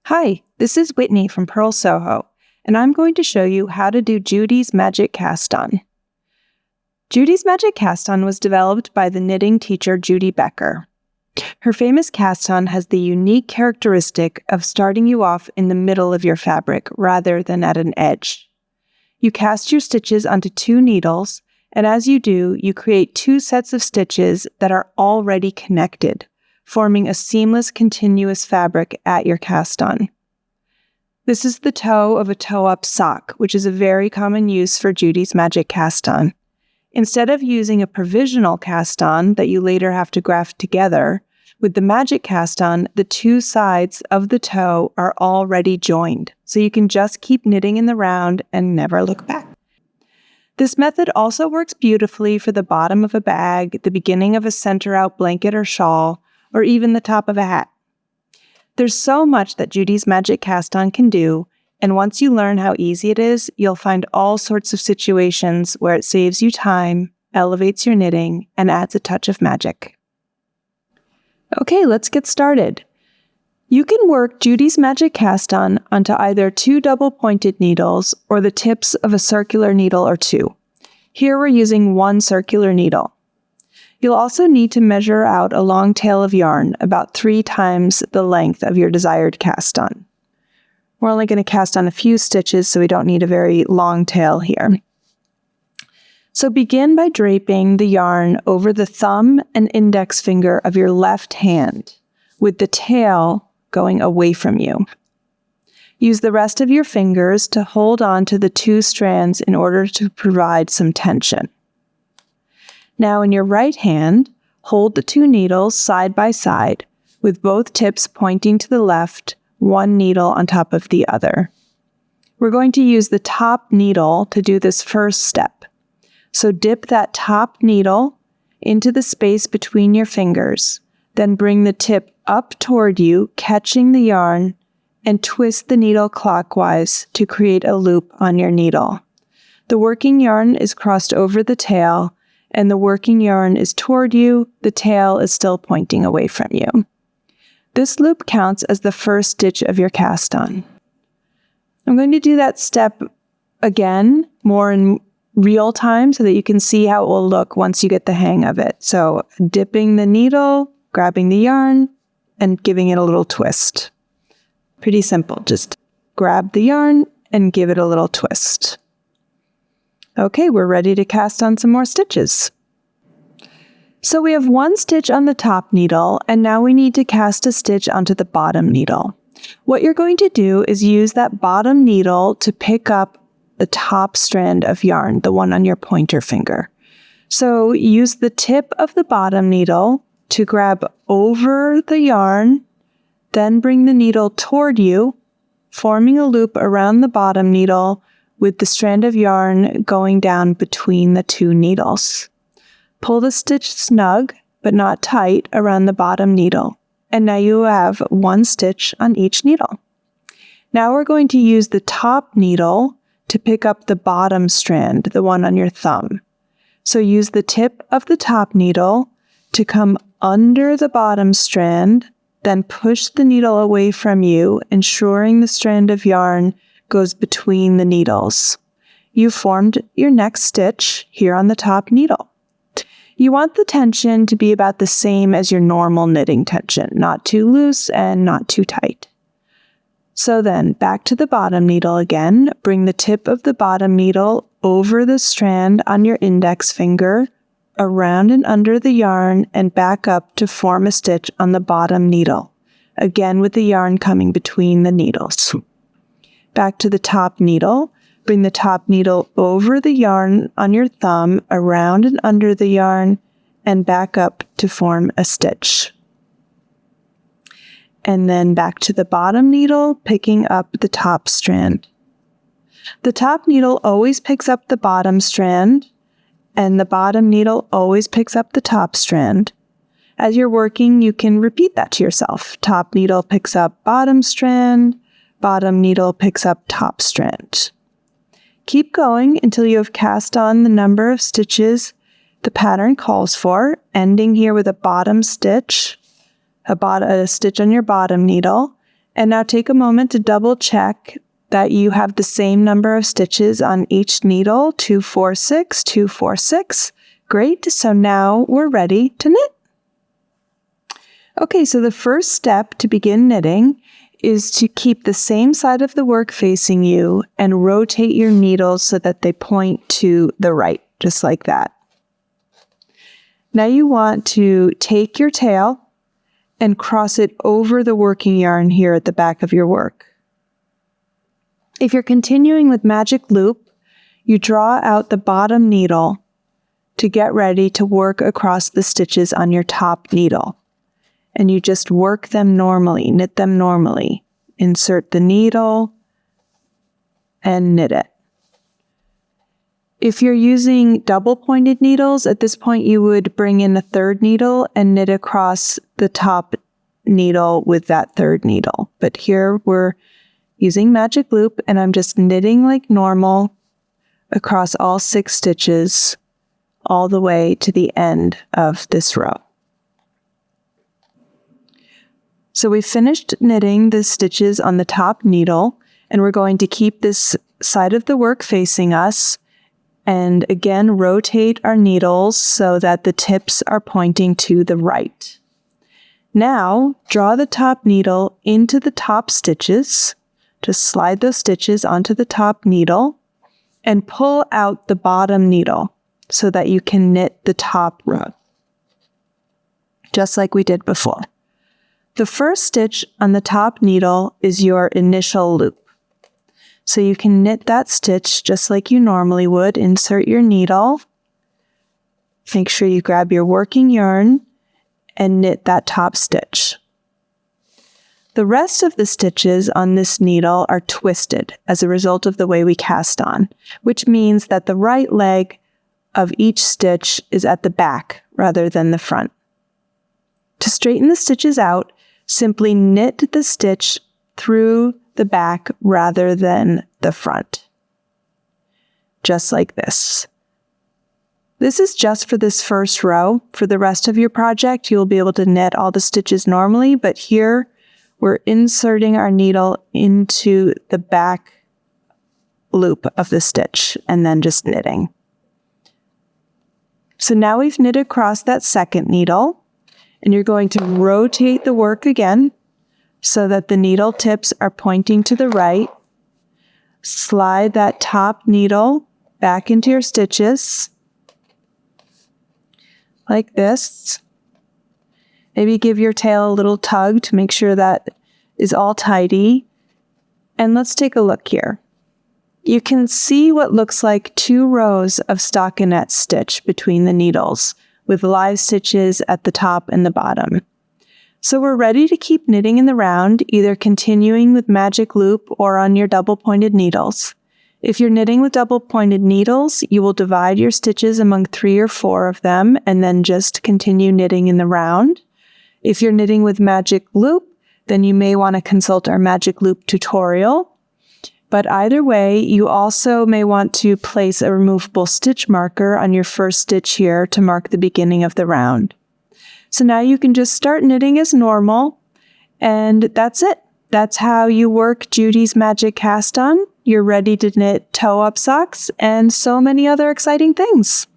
Hi, this is Whitney from Pearl Soho, and I'm going to show you how to do Judy's Magic Cast-On. Judy's Magic Cast-On was developed by the knitting teacher Judy Becker. Her famous cast-on has the unique characteristic of starting you off in the middle of your fabric rather than at an edge. You cast your stitches onto 2 needles, and as you do, you create 2 sets of stitches that are already connected, forming a seamless, continuous fabric at your cast-on. This is the toe of a toe-up sock, which is a very common use for Judy's Magic Cast-On. Instead of using a provisional cast-on that you later have to graft together, with the Magic Cast-On, the 2 sides of the toe are already joined, so you can just keep knitting in the round and never look back. This method also works beautifully for the bottom of a bag, the beginning of a center-out blanket or shawl, or even the top of a hat. There's so much that Judy's Magic Cast-On can do, and once you learn how easy it is, you'll find all sorts of situations where it saves you time, elevates your knitting, and adds a touch of magic. Okay, let's get started. You can work Judy's Magic Cast-On onto either 2 double-pointed needles or the tips of a circular needle or 2. Here we're using 1 circular needle. You'll also need to measure out a long tail of yarn, about 3 times the length of your desired cast-on. We're only going to cast on a few stitches, so we don't need a very long tail here. So begin by draping the yarn over the thumb and index finger of your left hand, with the tail going away from you. Use the rest of your fingers to hold on to the 2 strands in order to provide some tension. Now in your right hand, hold the 2 needles side by side, with both tips pointing to the left, 1 needle on top of the other. We're going to use the top needle to do this first step. So dip that top needle into the space between your fingers, then bring the tip up toward you, catching the yarn, and twist the needle clockwise to create a loop on your needle. The working yarn is crossed over the tail, and the working yarn is toward you, the tail is still pointing away from you. This loop counts as the first stitch of your cast-on. I'm going to do that step again, more in real time, so that you can see how it will look once you get the hang of it. So dipping the needle, grabbing the yarn, and giving it a little twist. Pretty simple, just grab the yarn and give it a little twist. Okay, we're ready to cast on some more stitches. So we have 1 stitch on the top needle, and now we need to cast a stitch onto the bottom needle. What you're going to do is use that bottom needle to pick up the top strand of yarn, the one on your pointer finger. So use the tip of the bottom needle to grab over the yarn, then bring the needle toward you, forming a loop around the bottom needle with the strand of yarn going down between the 2 needles. Pull the stitch snug, but not tight, around the bottom needle. And now you have 1 stitch on each needle. Now we're going to use the top needle to pick up the bottom strand, the one on your thumb. So use the tip of the top needle to come under the bottom strand, then push the needle away from you, ensuring the strand of yarn goes between the needles. You formed your next stitch here on the top needle. You want the tension to be about the same as your normal knitting tension, not too loose and not too tight. So then, back to the bottom needle again, bring the tip of the bottom needle over the strand on your index finger, around and under the yarn, and back up to form a stitch on the bottom needle, again with the yarn coming between the needles. Back to the top needle, bring the top needle over the yarn on your thumb, around and under the yarn, and back up to form a stitch. And then back to the bottom needle, picking up the top strand. The top needle always picks up the bottom strand, and the bottom needle always picks up the top strand. As you're working, you can repeat that to yourself. Top needle picks up bottom strand, bottom needle picks up top strand. Keep going until you have cast on the number of stitches the pattern calls for, ending here with a bottom stitch, a stitch on your bottom needle. And now take a moment to double check that you have the same number of stitches on each needle, 2, 4, 6, 2, 4, 6. Great, so now we're ready to knit. Okay, so the first step to begin knitting is to keep the same side of the work facing you and rotate your needles so that they point to the right, just like that. Now you want to take your tail and cross it over the working yarn here at the back of your work. If you're continuing with magic loop, you draw out the bottom needle to get ready to work across the stitches on your top needle. And you just work them normally, knit them normally. Insert the needle and knit it. If you're using double pointed needles, at this point you would bring in a third needle and knit across the top needle with that third needle. But here we're using magic loop and I'm just knitting like normal across all 6 stitches all the way to the end of this row. So we finished knitting the stitches on the top needle, and we're going to keep this side of the work facing us and again rotate our needles so that the tips are pointing to the right. Now draw the top needle into the top stitches. Just slide those stitches onto the top needle and pull out the bottom needle so that you can knit the top row, just like we did before. The first stitch on the top needle is your initial loop. So you can knit that stitch just like you normally would. Insert your needle. Make sure you grab your working yarn and knit that top stitch. The rest of the stitches on this needle are twisted as a result of the way we cast on, which means that the right leg of each stitch is at the back rather than the front. To straighten the stitches out, simply knit the stitch through the back rather than the front. Just like this. This is just for this first row. For the rest of your project, you'll be able to knit all the stitches normally, but here we're inserting our needle into the back loop of the stitch and then just knitting. So now we've knit across that second needle, and you're going to rotate the work again so that the needle tips are pointing to the right. Slide that top needle back into your stitches like this. Maybe give your tail a little tug to make sure that is all tidy. And let's take a look here. You can see what looks like 2 rows of stockinette stitch between the needles with live stitches at the top and the bottom. So we're ready to keep knitting in the round, either continuing with magic loop or on your double pointed needles. If you're knitting with double pointed needles, you will divide your stitches among 3 or 4 of them and then just continue knitting in the round. If you're knitting with magic loop, then you may want to consult our magic loop tutorial. But either way, you also may want to place a removable stitch marker on your first stitch here to mark the beginning of the round. So now you can just start knitting as normal, and that's it. That's how you work Judy's Magic Cast On. You're ready to knit toe-up socks and so many other exciting things.